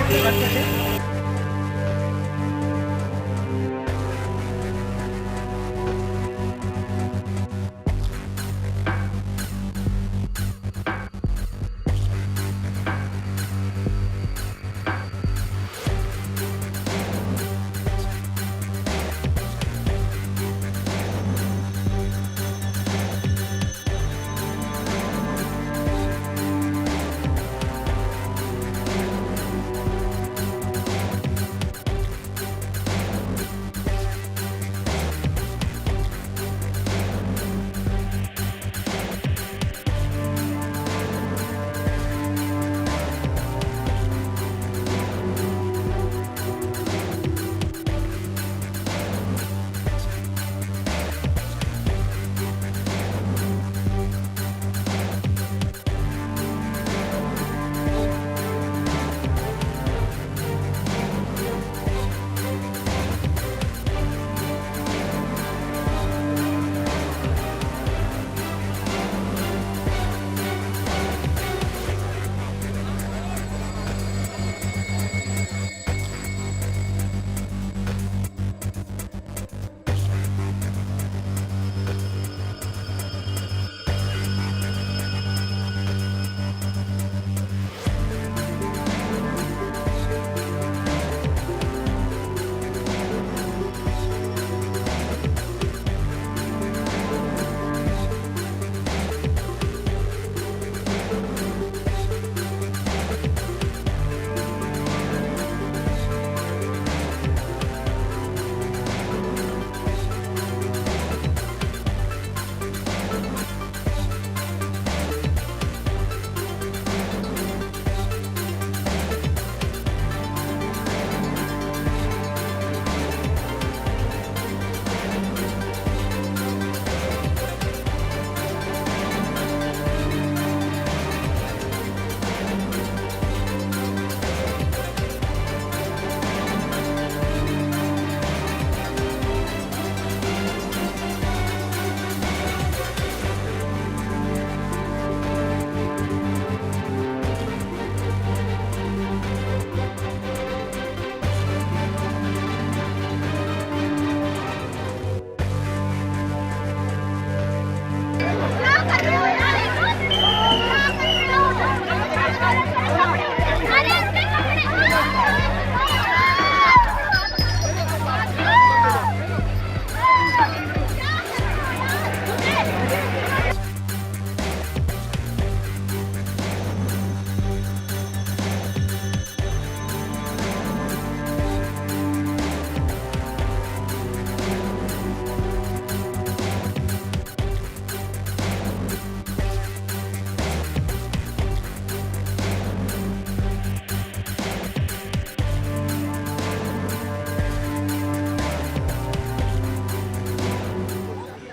अपने घर पे थे।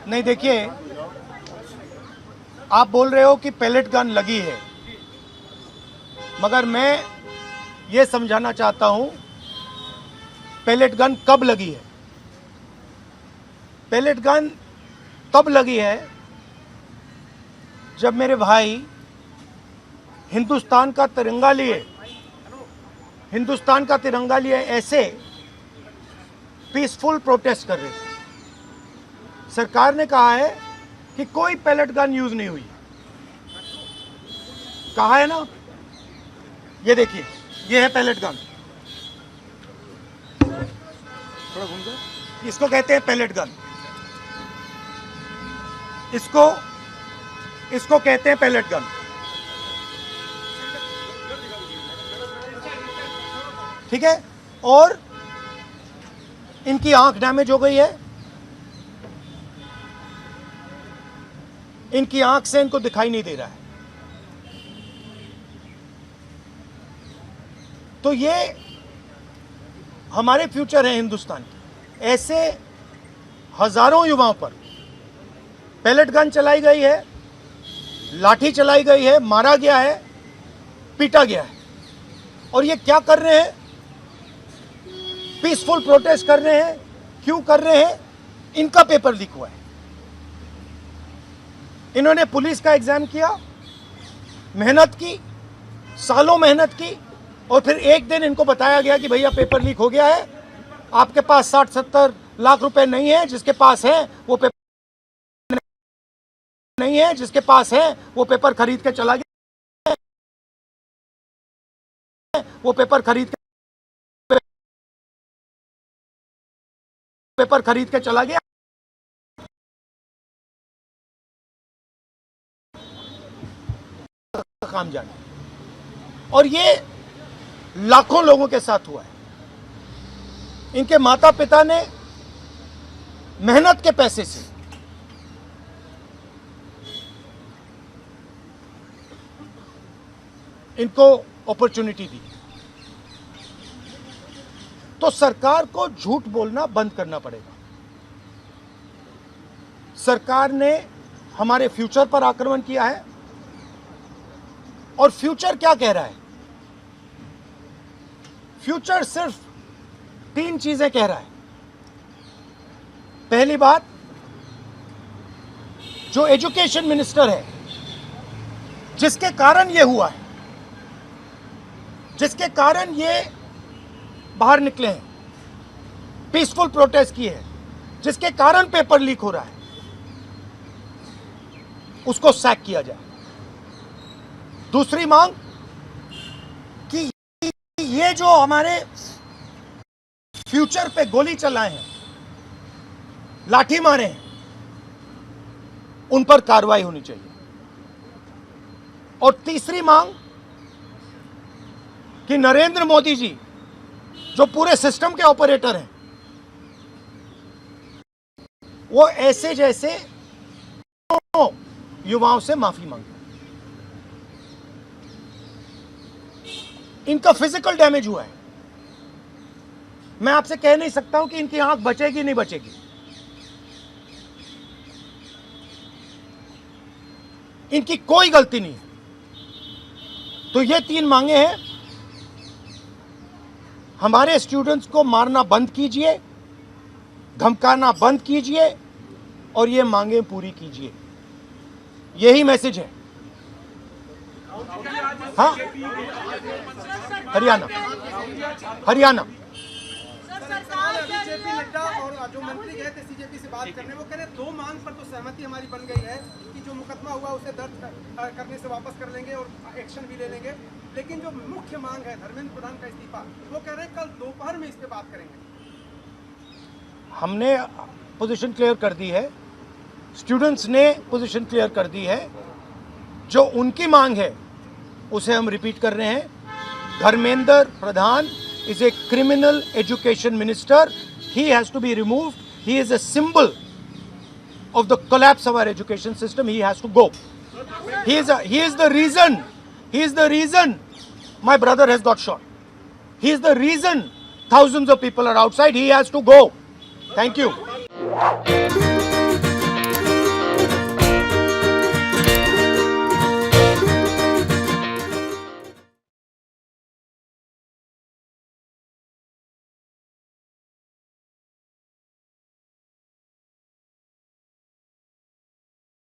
नहीं, देखिए, आप बोल रहे हो कि पैलेट गन लगी है, मगर मैं ये समझाना चाहता हूं पैलेट गन कब लगी है। पैलेट गन तब लगी है जब मेरे भाई हिंदुस्तान का तिरंगा लिए ऐसे पीसफुल प्रोटेस्ट कर रहे थे। सरकार ने कहा है कि कोई पैलेट गन यूज नहीं हुई, कहा है ना। ये देखिए, ये है पैलेट गन, थोड़ा घूम जाए। इसको कहते हैं पैलेट गन, इसको कहते हैं पैलेट गन। ठीक है, और इनकी आंख डैमेज हो गई है, इनकी आंख से इनको दिखाई नहीं दे रहा है। तो ये हमारे फ्यूचर है हिंदुस्तान के। ऐसे हजारों युवाओं पर पैलेट गन चलाई गई है, लाठी चलाई गई है, मारा गया है, पीटा गया है। और ये क्या कर रहे हैं? पीसफुल प्रोटेस्ट कर रहे हैं। क्यों कर रहे हैं? इनका पेपर लीक हुआ है। इन्होंने पुलिस का एग्जाम किया, मेहनत की, सालों मेहनत की, और फिर एक दिन इनको बताया गया कि भैया पेपर लीक हो गया है, आपके पास 60-70 लाख रुपए नहीं है, जिसके पास है वो पेपर नहीं है, जिसके पास है वो पेपर खरीद के चला गया, वो पेपर खरीद के चला गया। काम जाने, और ये लाखों लोगों के साथ हुआ है। इनके माता पिता ने मेहनत के पैसे से इनको अपॉर्चुनिटी दी, तो सरकार को झूठ बोलना बंद करना पड़ेगा। सरकार ने हमारे फ्यूचर पर आक्रमण किया है, और फ्यूचर क्या कह रहा है? फ्यूचर सिर्फ 3 चीजें कह रहा है। पहली बात, जो एजुकेशन मिनिस्टर है, जिसके कारण ये हुआ है, जिसके कारण ये बाहर निकले हैं, पीसफुल प्रोटेस्ट किए हैं, जिसके कारण पेपर लीक हो रहा है, उसको सैक किया जाए। दूसरी मांग कि ये जो हमारे फ्यूचर पे गोली चलाए हैं, लाठी मारे हैं, उन पर कार्रवाई होनी चाहिए। और तीसरी मांग कि नरेंद्र मोदी जी, जो पूरे सिस्टम के ऑपरेटर हैं, वो ऐसे जैसे युवाओं से माफी मांगे। इनका फिजिकल डैमेज हुआ है, मैं आपसे कह नहीं सकता हूं कि इनकी आंख बचेगी नहीं बचेगी। इनकी कोई गलती नहीं है। तो ये 3 मांगे हैं। हमारे स्टूडेंट्स को मारना बंद कीजिए, धमकाना बंद कीजिए, और ये मांगे पूरी कीजिए। यही मैसेज है। हाँ, हरियाणा जेपी नड्डा और जो मंत्री गए थे सीजेपी से बात करने, वो कह रहे 2 मांग पर तो सहमति हमारी बन गई है कि जो मुकदमा हुआ उसे दर्ज करने से वापस कर लेंगे और एक्शन भी ले लेंगे, लेकिन जो मुख्य मांग है धर्मेंद्र प्रधान का इस्तीफा, वो कह रहे हैं कल दोपहर में इस पे बात करेंगे। हमने पोजीशन क्लियर कर दी है, स्टूडेंट्स ने पोजीशन क्लियर कर दी है। जो उनकी मांग है उसे हम रिपीट कर रहे हैं। Dharmendra Pradhan is a criminal education minister. He has to be removed. He is a symbol of the collapse of our education system. He has to go. He is the reason my brother has got shot. He is the reason thousands of people are outside. He has to go. Thank you.